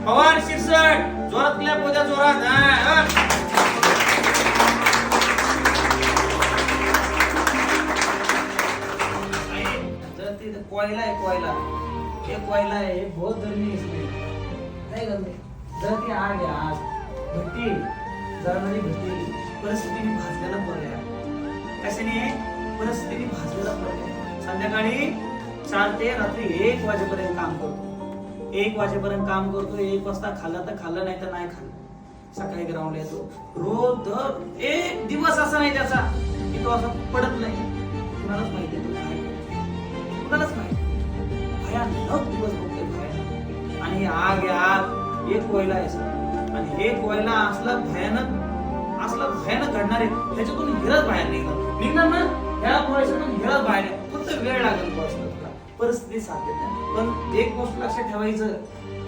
पवार शिरसट जोरात क्लॅप होत्या जोरात. कोयला आहे कोयला, हे कोयला आहे बहुत गरमी इसमें नाही गरमी. जर ती आग आहे आग भट्टी जळणारी भट्टी परिस्थितीने भाजलेला पर्याय. कशाने? परिस्थितीने भाजलेला पर्याय. संध्याकाळी 4 ते रात्री 1 वाजेपर्यंत काम करतो. 1 वाजेपर्यंत काम करतो. 1 वाजता खाल्ला तर खाल्लं, नाही तर नाही खाल्लं. सकाळी ग्राउंड येतो. रोज दर एक दिवस असा नाही त्याचा की तो असं पडत नाही. कुणालाच माहिती आहे तो काय, कुणालाच माहिती. भयानक दिवस बघतोय भयानक. आणि आग आहे आग, एक कोयला आहे सर. आणि हे कोयला असला भयानक घडणार आहे. त्याच्यातून हिरच बाहेर निघणार ना. ह्या कोळशातून हिरच बाहेर फक्त वेळ लागेल कोळशाला. परिस्थिती साथ देत नाही. पण एक गोष्ट लक्षात ठेवायचं,